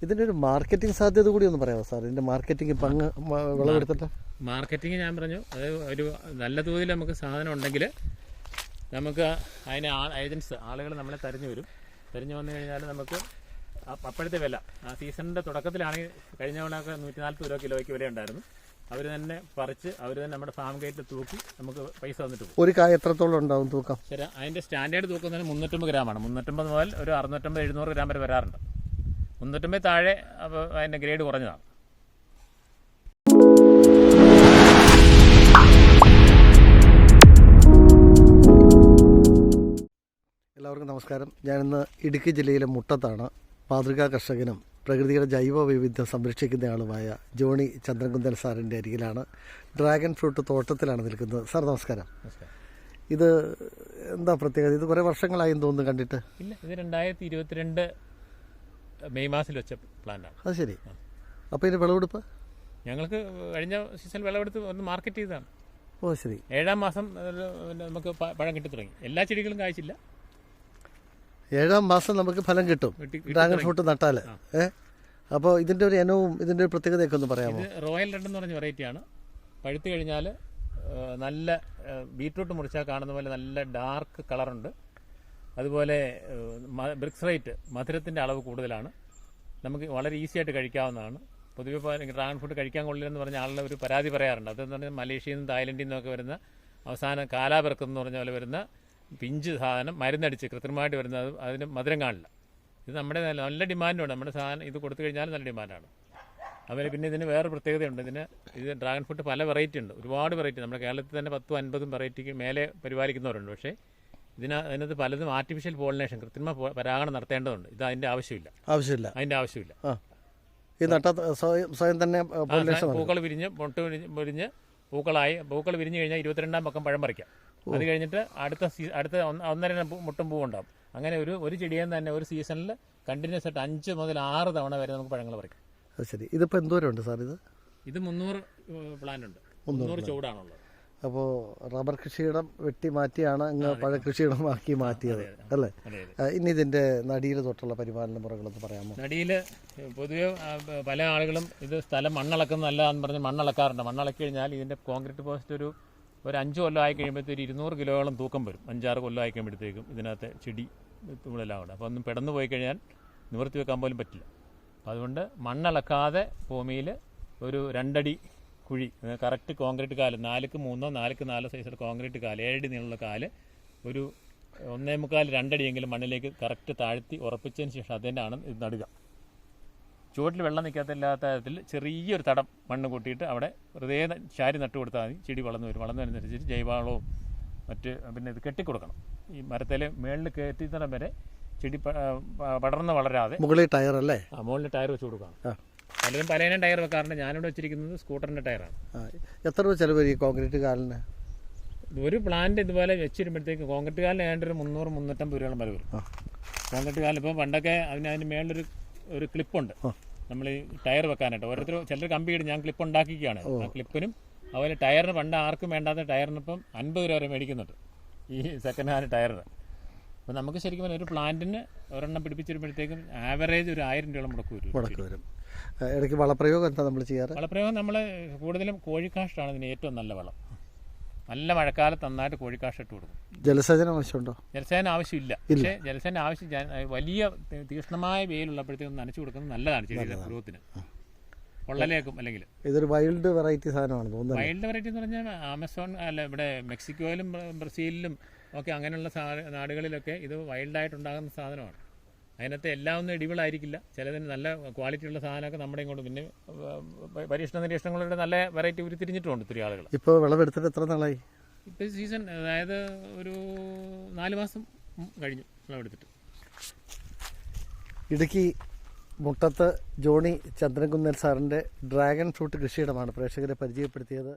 ഇതിൻ്റെ ഒരു മാർക്കറ്റിംഗ് സാധ്യത കൂടി ഒന്ന് പറയാമോ സാർ? ഇതിൻ്റെ മാർക്കറ്റിംഗ് ഇപ്പം അങ്ങ് വിളവെടുത്തിട്ട് മാർക്കറ്റിംഗ് ഞാൻ പറഞ്ഞു, അത് ഒരു നല്ല തോതിൽ നമുക്ക് സാധനം ഉണ്ടെങ്കിൽ നമുക്ക് അതിന് ഏജൻസ് ആളുകൾ നമ്മളെ തെരഞ്ഞു വരും. തെരഞ്ഞു വന്നു കഴിഞ്ഞാൽ നമുക്ക് അപ്പോഴത്തെ വില ആ സീസണിൻ്റെ തുടക്കത്തിലാണെങ്കിൽ കഴിഞ്ഞ തവണയൊക്കെ 140 രൂപ കിലോയ്ക്ക് വില ഉണ്ടായിരുന്നു. അവർ തന്നെ പറിച്ച് അവർ തന്നെ നമ്മുടെ ഫാം ഗേറ്റിൽ തൂക്കി നമുക്ക് പൈസ തന്നിട്ട് പോകും. ഒരു കായ എത്രത്തോളം ഉണ്ടാവും തൂക്കം? ശരി, അതിൻ്റെ സ്റ്റാൻഡേർഡ് തൂക്കുന്നതിന് 350 ഗ്രാമാണ്. 350 മുതൽ ഒരു 650-700 ഗ്രാം വരെ വരാറുണ്ട്. 350 താഴെ അതിൻ്റെ ഗ്രേഡ് കുറഞ്ഞതാണ്. എല്ലാവർക്കും നമസ്കാരം. ഞാനിന്ന് ഇടുക്കി ജില്ലയിലെ മുട്ടത്താണ്. മാതൃകാ കർഷകനും പ്രകൃതിയുടെ ജൈവ വൈവിധ്യം സംരക്ഷിക്കുന്നയാളുമായ ജോണി ചന്ദ്രൻകുന്തൻ സാറിൻ്റെ അരികിലാണ്. ഡ്രാഗൺ ഫ്രൂട്ട് തോട്ടത്തിലാണ് നിൽക്കുന്നത്. സാർ നമസ്കാരം. ഇത് എന്താ പ്രത്യേകത? ഇത് കുറേ വർഷങ്ങളായെന്ന് തോന്നുന്നു കണ്ടിട്ട്. ഇല്ല, ഇത് 2022 മെയ് മാസത്തിൽ വെച്ച പ്ലാന്റാണ്. അത് ശരി. അപ്പോൾ ഇതിൻ്റെ വിളവെടുപ്പ് ഞങ്ങൾക്ക് കഴിഞ്ഞ സീസൺ വിളവെടുത്ത് ഒന്ന് മാർക്കറ്റ് ചെയ്തതാണ്. ഓ ശരി. 7-ാം മാസം നമുക്ക് പഴം കിട്ടി തുടങ്ങി. എല്ലാ ചെടികളും കായ്ച്ചില്ല. 7-ാം മാസം നമുക്ക് ഫലം കിട്ടും ഡ്രാഗൺ ഫ്രൂട്ട് നട്ടാൽ. അപ്പോൾ ഇതിൻ്റെ ഒരു ഇനവും ഇതിൻ്റെ ഒരു പ്രത്യേകതയൊക്കെ ഒന്ന് പറയാമോ? ഇത് റോയൽ റെഡ് എന്ന് പറഞ്ഞ വെറൈറ്റിയാണ്. പഴുത്ത് കഴിഞ്ഞാൽ നല്ല ബീറ്റ്റൂട്ട് മുറിച്ചാൽ കാണുന്ന പോലെ നല്ല ഡാർക്ക് കളറുണ്ട്. അതുപോലെ ബ്രിക്സ് റേറ്റ് മധുരത്തിൻ്റെ അളവ് കൂടുതലാണ്. നമുക്ക് വളരെ ഈസി ആയിട്ട് കഴിക്കാവുന്നതാണ്. പൊതുവെ ഡ്രാഗൺ ഫ്രൂട്ട് കഴിക്കാൻ കൊള്ളില്ലെന്ന് പറഞ്ഞ ആളുടെ ഒരു പരാതി പറയാറുണ്ട്. അതെന്ന് പറഞ്ഞാൽ മലേഷ്യയിൽ നിന്നും തായ്ലൻഡിൽ നിന്നൊക്കെ വരുന്ന അവസാനം കാലാപിറക്കം എന്ന് പറഞ്ഞ പോലെ വരുന്ന പിഞ്ച് സാധനം മരുന്നടിച്ച് കൃത്രിമമായിട്ട് വരുന്നത്, അതിന് മധുരം കാണില്ല. ഇത് നമ്മുടെ നല്ല ഡിമാൻഡുണ്ട്. നമ്മുടെ സാധനം ഇത് കൊടുത്തു കഴിഞ്ഞാൽ നല്ല ഡിമാൻഡാണ്. അതുപോലെ പിന്നെ ഇതിന് വേറെ പ്രത്യേകതയുണ്ട്. ഇത് ഡ്രാഗൺ ഫ്രൂട്ട് പല വെറൈറ്റി ഉണ്ട്, ഒരുപാട് വെറൈറ്റി. നമ്മുടെ കേരളത്തിൽ തന്നെ 10-50 വെറൈറ്റിക്ക് മേലെ പരിപാലിക്കുന്നവരുണ്ട്. പക്ഷേ അതിനകത്ത് പലതും ആർട്ടിഫിഷ്യൽ പോളിനേഷൻ, കൃത്രിമ പരാഗണം നടത്തേണ്ടതുണ്ട്. ഇത് അതിൻ്റെ ആവശ്യമില്ല. അതിൻ്റെ ആവശ്യമില്ല. സ്വയം തന്നെ പൂക്കൾ വിരിഞ്ഞ് വിരിഞ്ഞ് പൂക്കൾ വിരിഞ്ഞ് കഴിഞ്ഞാൽ 22-ാം പക്കം പഴം പറിക്കാം. അത് കഴിഞ്ഞിട്ട് അടുത്ത 1.5 മുട്ടും പൂവുണ്ടാവും. അങ്ങനെ ഒരു ചെടിയിൽ തന്നെ ഒരു സീസണിൽ കണ്ടിന്യൂസ് ആയിട്ട് 5 മുതൽ 6 തവണ വരെ നമുക്ക് പഴങ്ങൾ പറിക്കാം. ശരി. ഇതിപ്പോൾ എന്തോരം ഉണ്ട് സാർ? ഇത് 300 പ്ലാന്റ് ഉണ്ട്. 300 ചുവടാണുള്ളത്. അപ്പോൾ റബ്ബർ കൃഷിയിടം വെട്ടി മാറ്റിയാണ് അങ്ങ് പഴകൃഷിയിടമാക്കി മാറ്റിയത് അല്ലേ? ഇനി ഇതിൻ്റെ നടിയിൽ തൊട്ടുള്ള പരിപാലന മുറകളൊന്ന് പറയാമോ? നടിയിൽ പൊതുവെ പല ആളുകളും ഇത് സ്ഥലം മണ്ണളക്കുന്നത് നല്ലതാണെന്ന് പറഞ്ഞ് മണ്ണളക്കാറുണ്ട്. മണ്ണളക്കി കഴിഞ്ഞാൽ ഇതിൻ്റെ കോൺക്രീറ്റ് പോസ്റ്റ് ഒരു 5 കൊല്ലം ആയി കഴിയുമ്പോഴത്തേക്ക് 200 കിലോയോളം തൂക്കം വരും. 5-6 കൊല്ലം ആയി കഴിയുമ്പോഴത്തേക്കും ഇതിനകത്ത് ചെടി തുള്ളെല്ലാം ഉണ്ട്. അപ്പോൾ ഒന്നും പെടന്നു പോയി കഴിഞ്ഞാൽ നിവർത്തി വെക്കാൻ പോലും പറ്റില്ല. അതുകൊണ്ട് മണ്ണളക്കാതെ ഭൂമിയിൽ ഒരു 2 അടി കുഴി, കറക്റ്റ് കോൺക്രീറ്റ് കാല് 4-3, 4-4 സൈസിൽ കോൺക്രീറ്റ് കാല്, 7 അടി നീളമുള്ള കാല്, ഒരു 1.25-2 അടിയെങ്കിലും മണ്ണിലേക്ക് കറക്റ്റ് താഴ്ത്തി ഉറപ്പിച്ചതിന് ശേഷം അതിൻ്റെയാണ് ഇത് നടുക. ചുവട്ടിൽ വെള്ളം നിൽക്കാത്തില്ലാത്ത തരത്തിൽ ചെറിയൊരു തടം മണ്ണ് കൂട്ടിയിട്ട് അവിടെ വെറുതെ ചാരി നട്ടു കൊടുത്താൽ മതി. ചെടി വളർന്നു വരും. വളർന്നതിനനുസരിച്ച് ജൈവവളവും പിന്നെ ഇത് കെട്ടിക്കൊടുക്കണം. ഈ മരത്തിലെ മേളിൽ കയറ്റിത്തരം വരെ ചെടി പടർന്ന് വളരാതെ മുകളിൽ ടയർ അല്ലേ? മുകളിൽ ടയർ വെച്ച് കൊടുക്കണം. പലരും പലതിനും ടയർ വെക്കാറുണ്ട്. ഞാനിവിടെ വെച്ചിരിക്കുന്നത് സ്കൂട്ടറിൻ്റെ ടയറാണ്. എത്ര രൂപ ചിലവ് ഈ കോൺക്രീറ്റ് കാലിന്? ഒരു പ്ലാന്റ് ഇതുപോലെ വെച്ചിരുമ്പോഴത്തേക്ക് കോൺക്രീറ്റ് കാലിന് ഏതാണ്ട് ഒരു 300-350 രൂപയോളം വില വരും. കോൺക്രീറ്റ് കാലിൽ ഇപ്പോൾ പണ്ടൊക്കെ അതിന് മേളിലൊരു ക്ലിപ്പുണ്ട് നമ്മൾ ഈ ടയർ വെക്കാനായിട്ട്. ചിലർ കമ്പിയിട്ട് ഞാൻ ക്ലിപ്പ് ഉണ്ടാക്കിക്കുകയാണ്. ആ ക്ലിപ്പിനും അതുപോലെ ടയറിന് പണ്ട് ആർക്കും വേണ്ടാത്ത ടയറിനിപ്പം 50 രൂപ വരെ മേടിക്കുന്നുണ്ട് ഈ സെക്കൻഡ് ഹാൻഡ് ടയറിന്. അപ്പോൾ നമുക്ക് ശരിക്കും ഒരു പ്ലാന്റിന് ഒരെണ്ണം പിടിപ്പിച്ചിരുമ്പോഴത്തേക്കും ആവറേജ് ഒരു 1000 രൂപ മുടക്ക് വരും. ഇടയ്ക്ക് വളപ്രയോഗം എന്താ നമ്മൾ ചെയ്യാറ്? വളപ്രയോഗം നമ്മൾ കൂടുതലും കോഴിക്കാഷ്ടാണ് ഇതിന് ഏറ്റവും നല്ല വളം. നല്ല മഴക്കാലത്ത് നന്നായിട്ട് കോഴിക്കാഷ്ടം ഇട്ട് കൊടുക്കും. ജലസേചനം ആവശ്യമുണ്ടോ? ജലസേചനം ആവശ്യമില്ല. പക്ഷേ ജലസേചനം വലിയ തീക്ഷ്ണമായ വെയിലുള്ളപ്പോഴത്തേക്കും നനച്ചു കൊടുക്കുന്നത് നല്ലതാണ് ചെടിയുടെ ഗ്രോത്തിന്. പൊള്ളലേക്കും അല്ലെങ്കിൽ ഇതൊരു വൈൽഡ് വെറൈറ്റി സാധനമാണ് തോന്നുന്നത്. വൈൽഡ് വെറൈറ്റി എന്ന് പറഞ്ഞാൽ ആമസോൺ ഇവിടെ മെക്സിക്കോയിലും ബ്രസീലിലും ഒക്കെ അങ്ങനെയുള്ള നാടുകളിലൊക്കെ ഇത് വൈൽഡായിട്ടുണ്ടാകുന്ന സാധനമാണ്. അതിനകത്ത് എല്ലാം ഒന്നും ഇടിവിളായിരിക്കില്ല. ചിലതിന് നല്ല ക്വാളിറ്റിയുള്ള സാധനമൊക്കെ നമ്മുടെ ഇങ്ങോട്ട് പിന്നെ നിരീക്ഷണങ്ങളുടെ നല്ല വെറൈറ്റി ഉരുത്തിരിഞ്ഞിട്ടുണ്ട് ഒത്തിരി ആളുകൾ. ഇപ്പോൾ വിളവെടുത്തിട്ട് എത്ര നാളായി? ഇപ്പോൾ സീസൺ അതായത് ഒരു 4 മാസം കഴിഞ്ഞു വിളവെടുത്തിട്ട്. ഇടുക്കി മുട്ടത്ത് ജോണി ചന്ദ്രൻകുന്നൻ സാറിൻ്റെ ഡ്രാഗൺ ഫ്രൂട്ട് കൃഷിയിടമാണ് പ്രേക്ഷകരെ പരിചയപ്പെടുത്തിയത്.